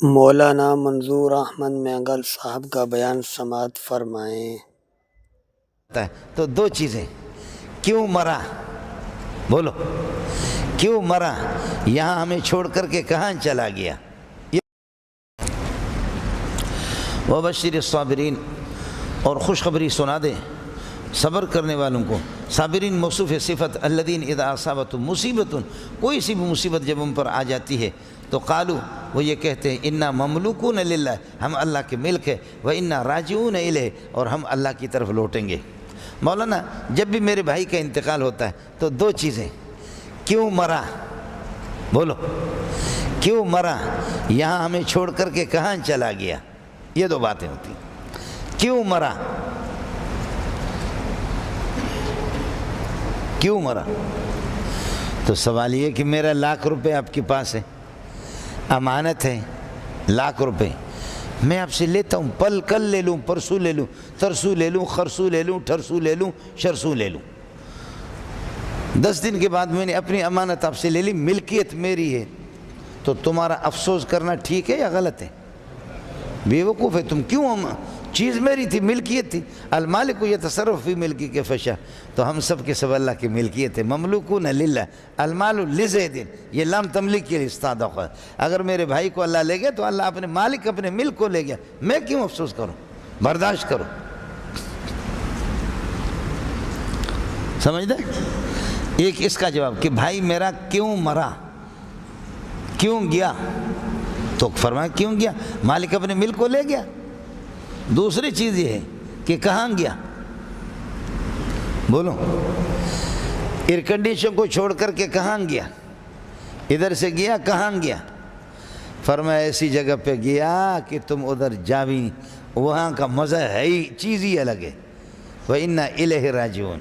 مولانا منظور احمد مینگل صاحب کا بیان سماعت فرمائیں۔ تو دو چیزیں، کیوں مرا؟ بولو، کیوں مرا؟ یہاں ہمیں چھوڑ کر کے کہاں چلا گیا؟ وبشر الصابرین، اور خوشخبری سنا دے صبر کرنے والوں کو۔ صابرین موصوف صفت الذین اذا اصابتهم مصیبت، کوئی سی بھی مصیبت جب ان پر آ جاتی ہے تو قالو، وہ یہ کہتے ہیں انا مملوکون للہ، ہم اللہ کے ملک ہے، وانا راجعون الیہ، اور ہم اللہ کی طرف لوٹیں گے۔ مولانا جب بھی میرے بھائی کا انتقال ہوتا ہے تو دو چیزیں، کیوں مرا؟ بولو، کیوں مرا؟ یہاں ہمیں چھوڑ کر کے کہاں چلا گیا؟ یہ دو باتیں ہوتی ہیں، کیوں مرا؟ کیوں مرا؟ تو سوال یہ کہ میرا ₹1,00,000 آپ کے پاس ہے، امانت ہے ₹1,00,000، میں آپ سے لیتا ہوں، کل لے لوں، پرسوں لے لوں، ترسوں لے لوں، خرسوں لے لوں، ٹھرسوں لے لوں، شرسوں لے لوں، 10 دن کے بعد میں نے اپنی امانت آپ سے لے لی، ملکیت میری ہے، تو تمہارا افسوس کرنا ٹھیک ہے یا غلط ہے؟ بے وقوف ہے تم، کیوں؟ چیز میری تھی، ملکیت تھی، المالک یتصرف فی ملکی کے فشا، تو ہم سب کے سب اللہ کی ملکیت ہے، مملوکون للہ، المال لزید، یہ لام تملیک کے لیے استعداد ہے۔ اگر میرے بھائی کو اللہ لے گیا تو اللہ اپنے مالک، اپنے ملک کو لے گیا، میں کیوں افسوس کروں؟ برداشت کرو، سمجھ دے؟ ایک اس کا جواب کہ بھائی میرا کیوں مرا، کیوں گیا؟ تو فرمایا کیوں گیا؟ مالک اپنے ملک کو لے گیا۔ دوسری چیز یہ ہے کہ کہاں گیا؟ بولو، ایئر کنڈیشن کو چھوڑ کر کے کہاں گیا؟ ادھر سے گیا، کہاں گیا؟ فرمایا ایسی جگہ پہ گیا کہ تم ادھر جاوی، وہاں کا مزہ ہے ہی، چیز ہی الگ ہے۔ وَإِنَّا إِلَيْهِ رَاجِعُونَ۔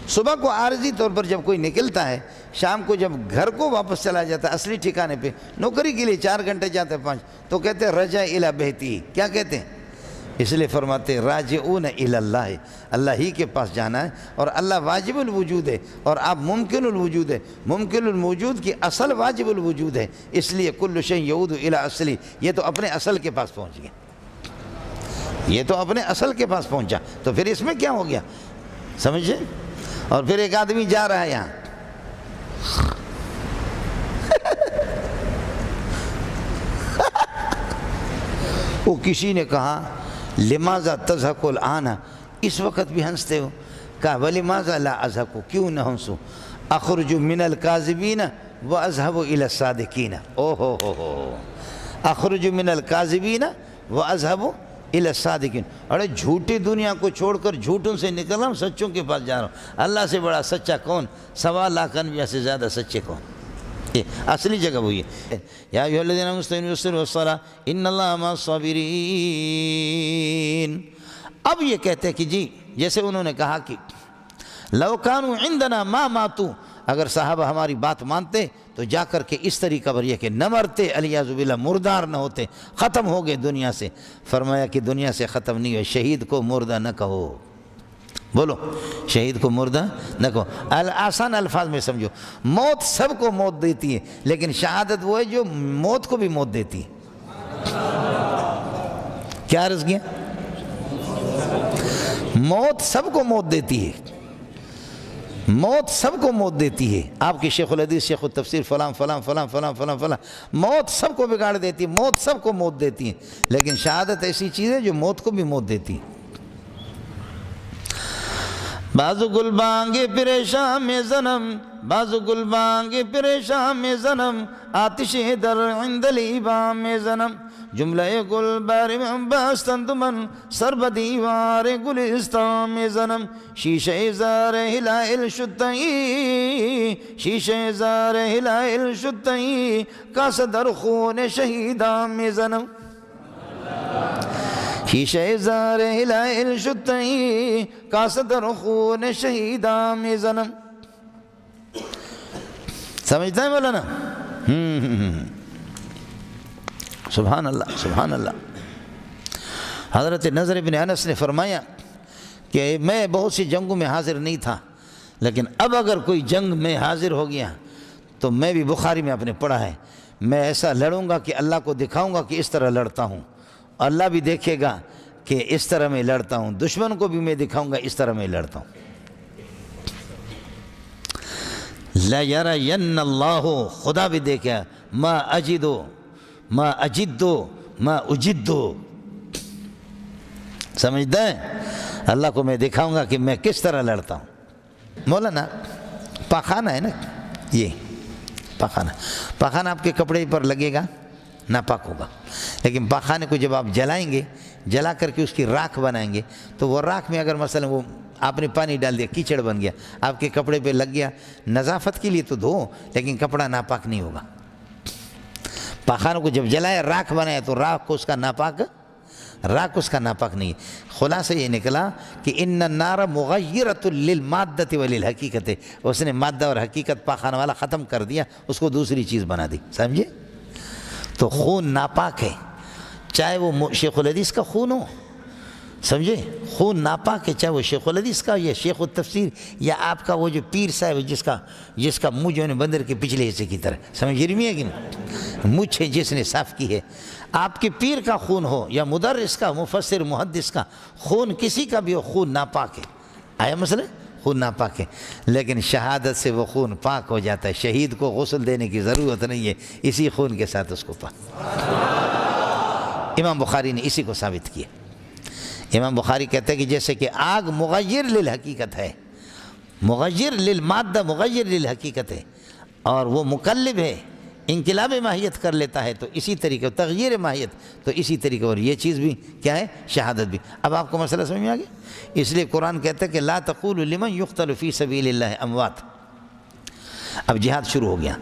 صبح کو عارضی طور پر جب کوئی نکلتا ہے، شام کو جب گھر کو واپس چلا جاتا ہے اصلی ٹھکانے پہ، نوکری کے لیے 4 گھنٹے جاتے ہیں 5، تو کہتے ہیں رجع الی بہتی، کیا کہتے ہیں؟ اس لیے فرماتے ہیں راجعون الی اللہ، اللہ ہی کے پاس جانا ہے، اور اللہ واجب الوجود ہے اور آپ ممکن الوجود ہے، ممکن الوجود کی اصل واجب الوجود ہے، اس لیے کل شیء یعود الی اصلی، یہ تو اپنے اصل کے پاس پہنچ گیا، یہ تو اپنے اصل کے پاس پہنچا، تو پھر اس میں کیا ہو گیا؟ سمجھے؟ اور پھر ایک آدمی جا رہا ہے یہاں، وہ کسی نے کہا لماذا تضحک الآن، اس وقت بھی ہنستے ہو؟ کہا ولماذا لا اضحک، کیوں نہ ہنسوں؟ اخرج من الکاذبین واذهب الى الصادقین، اخرج من الکاذبین واذهب الى الصادقین، ارے جھوٹی دنیا کو چھوڑ کر جھوٹوں سے نکل رہا ہوں، سچوں کے پاس جا رہا ہوں۔ اللہ سے بڑا سچا کون؟ 1.25 انبیاء سے زیادہ سچے کون؟ اصلی جگہ وہی ہے، یا ایھا الذین آمنوا استعینوا بالصبر والصلاۃ ان اللہ مع الصابرین۔ اب یہ کہتے ہیں کہ جی، جیسے انہوں نے کہا کہ لو کانوا عندنا ما ماتوا، اگر صحابہ ہماری بات مانتے تو جا کر کے اس طریقہ پر یہ کہ نہ مرتے، علیاذ باللہ مردار نہ ہوتے، ختم ہو گئے دنیا سے۔ فرمایا کہ دنیا سے ختم نہیں ہوئے، شہید کو مردہ نہ کہو، بولو شہید کو مردہ نہ کہو، آسان الفاظ میں سمجھو، موت سب کو موت دیتی ہے، لیکن شہادت وہ ہے جو موت کو بھی موت دیتی ہے۔ کیا عرض کیا؟ موت سب کو موت دیتی ہے، موت سب کو موت دیتی ہے۔ آپ کی شیخ الحدیث، شیخ التفسیر، فلاں فلاں فلاں فلاں فلاں فلاں، موت سب کو بگاڑ دیتی ہے، موت سب کو موت دیتی ہے، لیکن شہادت ایسی چیز ہے جو موت کو بھی موت دیتی ہے۔ بازو گل بانگے پریشان میں زنم، بازو گل بانگے پریشان میں زنم، آتش در عند لیبام میں زنم، جملہ گل بار میں باستند من، سر بدیوار گلستان میں زنم، شیشہ زار ہلائل شتئی، شیشہ زار ہلائل شتئی، کاس در خون شہیدان میں زنم، شیشہ زار ہلائل شتئی، کاس در خون شہیدان میں زنم۔ سمجھتا ہے مولانا؟ سبحان اللہ، سبحان اللہ۔ حضرت نضر بن انس نے فرمایا کہ میں بہت سی جنگوں میں حاضر نہیں تھا، لیکن اب اگر کوئی جنگ میں حاضر ہو گیا تو میں بھی بخاری میں آپ نے پڑھا ہے، میں ایسا لڑوں گا کہ اللہ کو دکھاؤں گا کہ اس طرح لڑتا ہوں، اللہ بھی دیکھے گا کہ اس طرح میں لڑتا ہوں، دشمن کو بھی میں دکھاؤں گا اس طرح میں لڑتا ہوں۔ لَيَرَيَنَّ اللَّهُ، خدا بھی دیکھے، ما اجدو ما اجدو ما اجدو، سمجھتے ہیں؟ اللہ کو میں دکھاؤں گا کہ میں کس طرح لڑتا ہوں۔ مولانا پاخانہ ہے نا، یہ پاخانہ آپ کے کپڑے پر لگے گا ناپاک ہوگا، لیکن پاخانے کو جب آپ جلائیں گے، جلا کر کے اس کی راکھ بنائیں گے، تو وہ راکھ میں اگر مثلا وہ آپ نے پانی ڈال دیا، کیچڑ بن گیا، آپ کے کپڑے پہ لگ گیا، نظافت کے لیے تو دھو، لیکن کپڑا ناپاک نہیں ہوگا۔ پاخانوں کو جب جلائے، راکھ بنائے، تو راکھ اس کا ناپاک نہیں۔ خلاصہ یہ نکلا کہ ان النار مغیرۃ للمادۃ وللحقیقۃ، اس نے مادہ اور حقیقت پاخانہ والا ختم کر دیا، اس کو دوسری چیز بنا دی، سمجھے؟ تو خون ناپاک ہے، چاہے وہ شیخ الحدیث کا خون ہو، سمجھے؟ خون ناپاک ہے، چاہے وہ شیخ الحدیث کا یا شیخ التفسیر یا آپ کا وہ جو پیر صاحب ہے جس کا منہ جو ہے بندر کے پچھلے حصے کی طرح، سمجھ رہی ہے کہ نہیں؟ مجھ ہے جس نے صاف کی ہے۔ آپ کے پیر کا خون ہو یا مدرس کا، مفسر محدث کا خون، کسی کا بھی ہو، خون ناپاک ہے۔ آیا مسئلہ؟ خون ناپاک ہے، لیکن شہادت سے وہ خون پاک ہو جاتا ہے، شہید کو غسل دینے کی ضرورت نہیں ہے، اسی خون کے ساتھ اس کو پاک۔ امام بخاری نے اسی کو ثابت کیا۔ امام بخاری کہتے ہیں کہ جیسے کہ آگ مغیر للحقیقت ہے، مغیر للمادہ، مغیر للحقیقت ہے، اور وہ مقلب ہے، انقلاب ماہیت کر لیتا ہے، تو اسی طریقے تغییر ماہیت، تو اسی طریقے اور یہ چیز بھی کیا ہے؟ شہادت بھی۔ اب آپ کو مسئلہ سمجھ میں آ گیا؟ اس لیے قرآن کہتا ہے کہ لا تقولوا لمن یقتل فی سبیل اللہ اموات۔ اب جہاد شروع ہو گیا،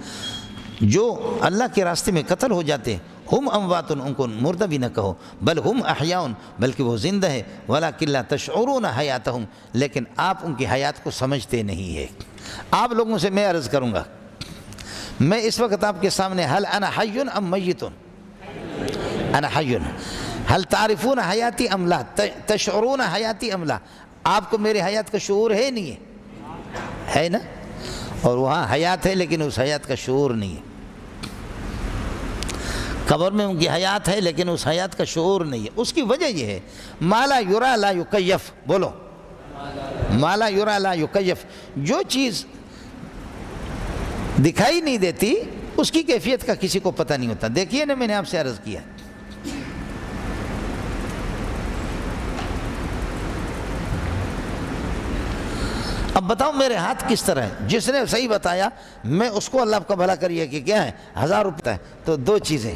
جو اللہ کے راستے میں قتل ہو جاتے ہم اموات، ان کو مردہ بھی نہ کہو، بل ہم احیاء، بلکہ وہ زندہ ہے، ولکن لا تشعرون حیاتہم، لیکن آپ ان کی حیات کو سمجھتے نہیں ہے۔ آپ لوگوں سے میں عرض کروں گا، میں اس وقت آپ کے سامنے حل انا حی ام میت، انا حی، حل تعرفون حیاتی ام لا، تشعرون حیاتی ام لا، آپ کو میرے حیات کا شعور ہے نہیں ہے نا؟ اور وہاں حیات ہے لیکن اس حیات کا شعور نہیں ہے، قبر میں ان کی حیات ہے لیکن اس حیات کا شعور نہیں ہے۔ اس کی وجہ یہ ہے ما لا یرا لا یکیف، بولو ما لا یرا لا یکیف، جو چیز دکھائی نہیں دیتی اس کی کیفیت کا کسی کو پتہ نہیں ہوتا۔ دیکھیے نا، میں نے آپ سے عرض کیا، اب بتاؤ میرے ہاتھ کس طرح ہے؟ جس نے صحیح بتایا میں اس کو اللہ کا بھلا کریے کہ کیا ہے 1000 روپے ہے۔ تو دو چیزیں،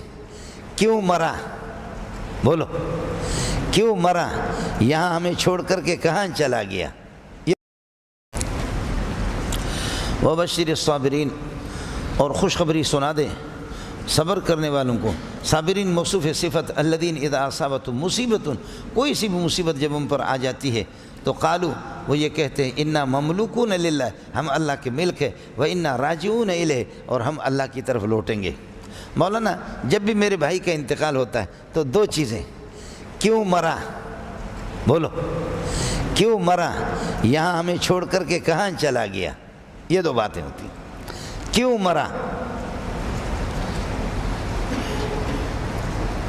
کیوں مرا، بولو کیوں مرا، یہاں ہمیں چھوڑ کر کے کہاں چلا گیا؟ وبشر الصابرین، اور خوشخبری سنا دے صبر کرنے والوں کو۔ صابرین موصوف صفت الذین اذا اصابتهم مصیبت، کوئی سی بھی مصیبت جب ان پر آ جاتی ہے تو قالو، وہ یہ کہتے ہیں انا مملوکون للہ، ہم اللہ کے ملک ہے، وانا راجعون الیہ، اور ہم اللہ کی طرف لوٹیں گے۔ مولانا جب بھی میرے بھائی کا انتقال ہوتا ہے تو دو چیزیں، کیوں مرا، بولو کیوں مرا، یہاں ہمیں چھوڑ کر کے کہاں چلا گیا، یہ دو باتیں ہوتی ہیں۔ کیوں مرا،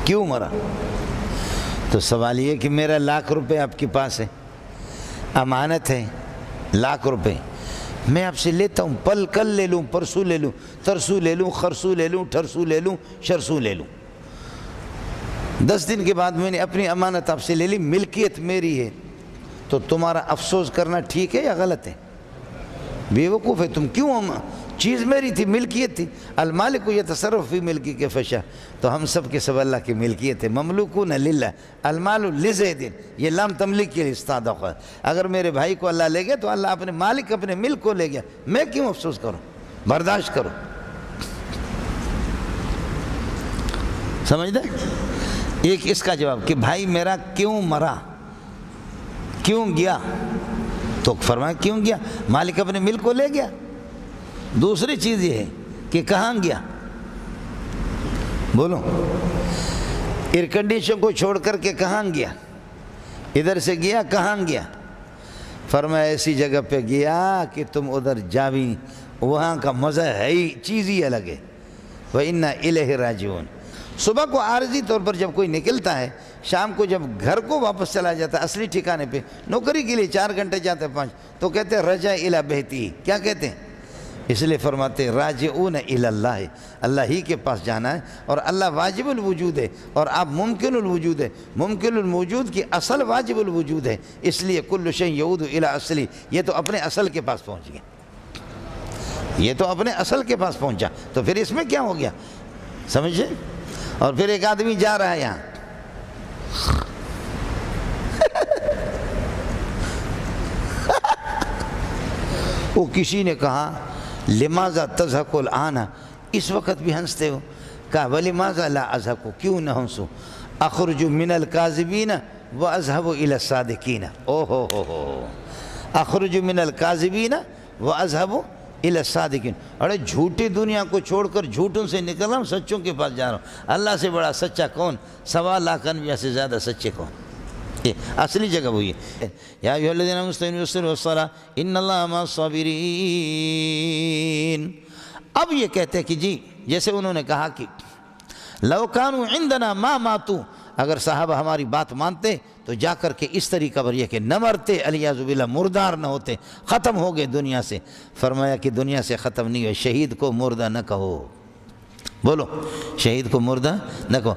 کیوں مرا، تو سوال یہ کہ میرا 1,00,000 روپے آپ کے پاس ہے، امانت ہے 1,00,000 روپے، میں آپ سے لیتا ہوں، کل لے لوں، پرسوں لے لوں، ترسوں لے لوں، خرسوں لے لوں، ٹھرسوں لے لوں، شرسوں لے لوں، 10 دن کے بعد میں نے اپنی امانت آپ سے لے لی، ملکیت میری ہے، تو تمہارا افسوس کرنا ٹھیک ہے یا غلط ہے؟ بیوقوف ہے تم، کیوں؟ چیز میری تھی، ملکیت تھی، المالک یتصرف فی ملکی کے فشا، تو ہم سب کے سب اللہ کی ملکیت ہے، مملوکون للہ، المال لزید، یہ لام تملیک کے لیے استعداد ہے۔ اگر میرے بھائی کو اللہ لے گیا تو اللہ اپنے مالک، اپنے ملک کو لے گیا، میں کیوں افسوس کروں، برداشت کرو، سمجھتے؟ ایک اس کا جواب کہ بھائی میرا کیوں مرا، کیوں گیا، تو فرمایا کیوں گیا، مالک اپنے ملک کو لے گیا۔ دوسری چیز یہ ہے کہ کہاں گیا، بولو ایئر کنڈیشن کو چھوڑ کر کے کہاں گیا، ادھر سے گیا کہاں گیا، فرمایا ایسی جگہ پہ گیا کہ تم ادھر جا بھی، وہاں کا مزہ ہے ہی چیز ہی الگ ہے، وَإِنَّا إِلَيْهِ راجعون۔ صبح کو عارضی طور پر جب کوئی نکلتا ہے، شام کو جب گھر کو واپس چلا جاتا ہے اصلی ٹھکانے پہ، نوکری کے لیے 4 گھنٹے جاتے ہیں 5، تو کہتے ہیں رجع الی بہتی، کیا کہتے ہیں؟ اس لیے فرماتے ہیں راجعون الی اللہ، اللہ ہی کے پاس جانا ہے، اور اللہ واجب الوجود ہے اور آپ ممکن الوجود ہے۔ ممکن الوجود کی اصل واجب الوجود ہے، اس لیے کل شیء یعود الی اصلی، یہ تو اپنے اصل کے پاس پہنچ گیا، یہ تو اپنے اصل کے پاس پہنچا، تو پھر اس میں کیا ہو گیا، سمجھے؟ اور پھر ایک آدمی جا رہا ہے یہاں، وہ کسی نے کہا لماذا تضحک الآن، اس وقت بھی ہنستے ہو؟ کہا ولماذا لا اضحک، کیوں نہ ہنسو؟ اخرج من الکاذبین واذهب الى الصادقین، او ہو اخرج من الکاذبین واذهب الى الصادقین، ارے جھوٹی دنیا کو چھوڑ کر جھوٹوں سے نکل رہا ہوں، سچوں کے پاس جا رہا ہوں۔ اللہ سے بڑا سچا کون؟ 1.25 لاکھ انبیاء سے زیادہ سچے کون؟ اصلی جگہ وہی ہے، یا ایھا الذین آمنوا استعینوا بالصبر والصلاۃ ان اللہ مع الصابرین۔ اب یہ کہتے ہیں کہ جی جیسے انہوں نے کہا کہ لو کانوا عندنا ما ماتوا، اگر صحابہ ہماری بات مانتے تو جا کر کے اس طریقہ پر یہ کہ نہ مرتے، علیاذ باللہ مردار نہ ہوتے، ختم ہو گئے دنیا سے۔ فرمایا کہ دنیا سے ختم نہیں ہوئے، شہید کو مردہ نہ کہو، بولو شہید کو مردہ نہ کہو۔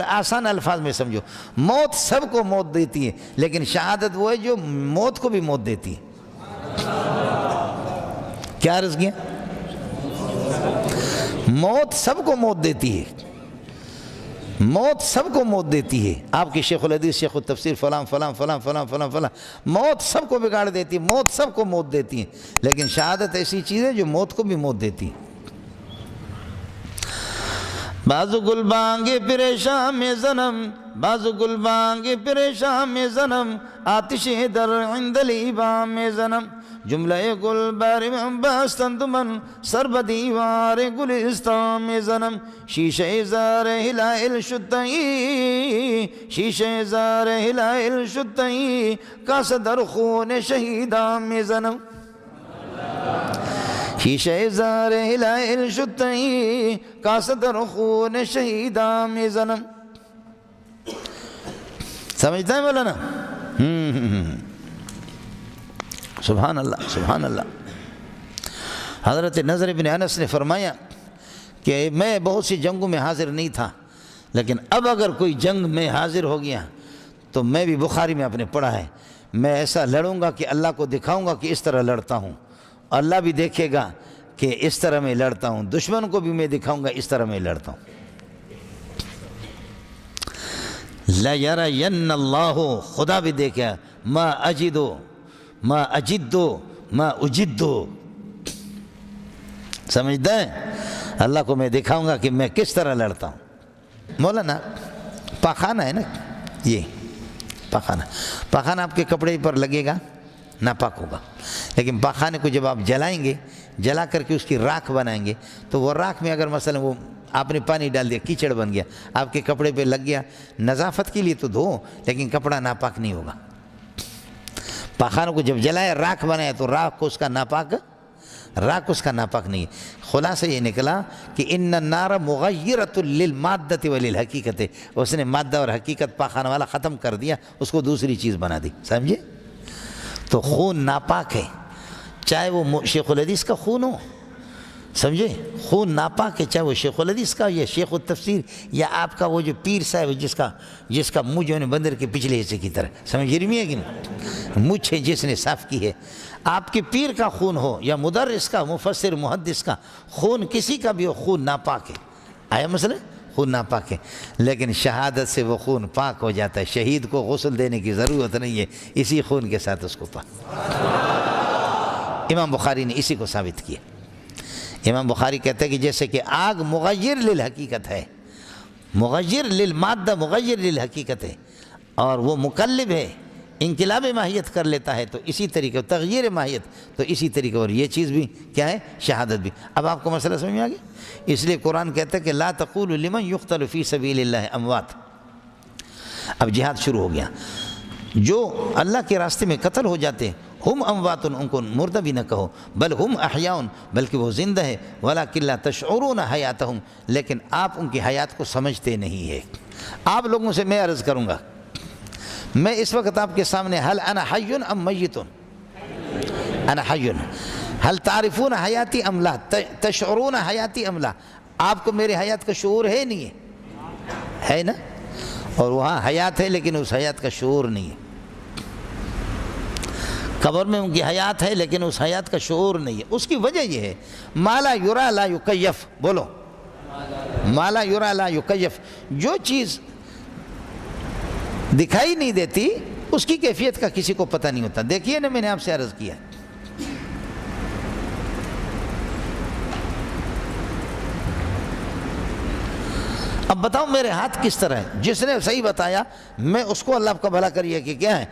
آسان الفاظ میں سمجھو، موت سب کو موت دیتی ہے، لیکن شہادت وہ ہے جو موت کو بھی موت دیتی ہے۔ کیا عرض کیا؟ موت سب کو موت دیتی ہے، موت سب کو موت دیتی ہے۔ آپ کی شیخ الحدیث شیخ التفسیر فلاں فلاں فلاں فلاں فلاں فلاں، موت سب کو بگاڑ دیتی ہے، موت سب کو موت دیتی ہے، لیکن شہادت ایسی چیز ہے جو موت کو بھی موت دیتی ہے۔ بازو گل بانگے پریشان میں زنم، بازو گل بانگے پریشان میں زنم، آتش در عند لیبام میں زنم، جملہ گل بار میں بستند من، سر بدیوار گلستان میں زنم، شیشہ زار ہلائل شدئی، شیشہ زار ہلائل شدئی، کاس در خون شہیدان میں زنم، شیشہ زار ہلائل شدئی، کاس در خون شہیدان میں زنم۔ سمجھتا ہے مولانا؟ سبحان اللہ سبحان اللہ۔ حضرت نضر بن انس نے فرمایا کہ میں بہت سی جنگوں میں حاضر نہیں تھا، لیکن اب اگر کوئی جنگ میں حاضر ہو گیا تو میں بھی بخاری میں اپنے پڑھا ہے، میں ایسا لڑوں گا کہ اللہ کو دکھاؤں گا کہ اس طرح لڑتا ہوں، اللہ بھی دیکھے گا کہ اس طرح میں لڑتا ہوں، دشمن کو بھی میں دکھاؤں گا اس طرح میں لڑتا ہوں۔ لَيَرَيَنَّ اللَّهُ، خدا بھی دیکھا، ما اجدو ما اجدو ما اجدو، سمجھتا ہے؟ اللہ کو میں دکھاؤں گا کہ میں کس طرح لڑتا ہوں۔ مولانا پاخانہ ہے نا، یہ پاخانہ آپ کے کپڑے پر لگے گا، ناپاک ہوگا، لیکن پاخانے کو جب آپ جلائیں گے، جلا کر کے اس کی راکھ بنائیں گے، تو وہ راکھ میں اگر مثلا وہ آپ نے پانی ڈال دیا، کیچڑ بن گیا، آپ کے کپڑے پہ لگ گیا، نظافت کے لیے تو دھو، لیکن کپڑا ناپاک نہیں ہوگا۔ پاخانوں کو جب جلایا، راکھ بنایا، تو راکھ کو اس کا ناپاک نہیں ہے۔ خلاصہ یہ نکلا کہ ان النار مغیرۃ للمادۃ وللحقیقۃ، اس نے مادہ اور حقیقت پاخانہ والا ختم کر دیا، اس کو دوسری چیز بنا دی، سمجھے؟ تو خون ناپاک ہے، چاہے وہ شیخ الحدیث کا خون ہو، سمجھے؟ خون ناپاک ہے، چاہے وہ شیخ الحدیث کا یا شیخ التفسیر یا آپ کا وہ جو پیر صاحب جس کا منہ جو ہے بندر کے پچھلے حصے کی طرح، سمجھ رہی ہے کہ نہیں؟ مجھ ہے جس نے صاف کی ہے۔ آپ کے پیر کا خون ہو یا مدرس کا، مفسر محدث کا خون، کسی کا بھی ہو، خون ناپاک ہے۔ آیا مسئلہ؟ خون ناپاک ہے، لیکن شہادت سے وہ خون پاک ہو جاتا ہے، شہید کو غسل دینے کی ضرورت نہیں ہے، اسی خون کے ساتھ اس کو پاک۔ امام بخاری نے اسی کو ثابت کیا۔ امام بخاری کہتے ہیں کہ جیسے کہ آگ مغیر للحقیقت ہے، مغیر للمادہ، مغیر للحقیقت ہے، اور وہ مقلب ہے، انقلاب ماہیت کر لیتا ہے، تو اسی طریقے تغییر ماہیت، تو اسی طریقے اور یہ چیز بھی کیا ہے؟ شہادت بھی۔ اب آپ کو مسئلہ سمجھ میں آ گیا؟ اس لیے قرآن کہتا ہے کہ لا تقولوا لمن یقتل فی سبیل اللہ اموات۔ اب جہاد شروع ہو گیا، جو اللہ کے راستے میں قتل ہو جاتے ہم اموات، ان کو مردہ بھی نہ کہو، بل ہم احیاء، بلکہ وہ زندہ ہے، ولکن لا تشعرون حیاتہم، لیکن آپ ان کی حیات کو سمجھتے نہیں ہے۔ آپ لوگوں سے میں عرض کروں گا، میں اس وقت آپ کے سامنے حل انا حی ام میت، انا حی، حل تعرفون حیاتی ام لا، تشعرون حیاتی ام لا، آپ کو میرے حیات کا شعور ہے نہیں ہے نا؟ اور وہاں حیات ہے لیکن اس حیات کا شعور نہیں ہے، قبر میں ان کی حیات ہے لیکن اس حیات کا شعور نہیں ہے۔ اس کی وجہ یہ ہے ما لا یرا لا یکیف، بولو ما لا یرا لا یکیف، جو چیز دکھائی نہیں دیتی اس کی کیفیت کا کسی کو پتہ نہیں ہوتا۔ دیکھیے نا، میں نے آپ سے عرض کیا، اب بتاؤ میرے ہاتھ کس طرح ہے؟ جس نے صحیح بتایا میں اس کو اللہ کا بھلا کریے کہ کیا ہے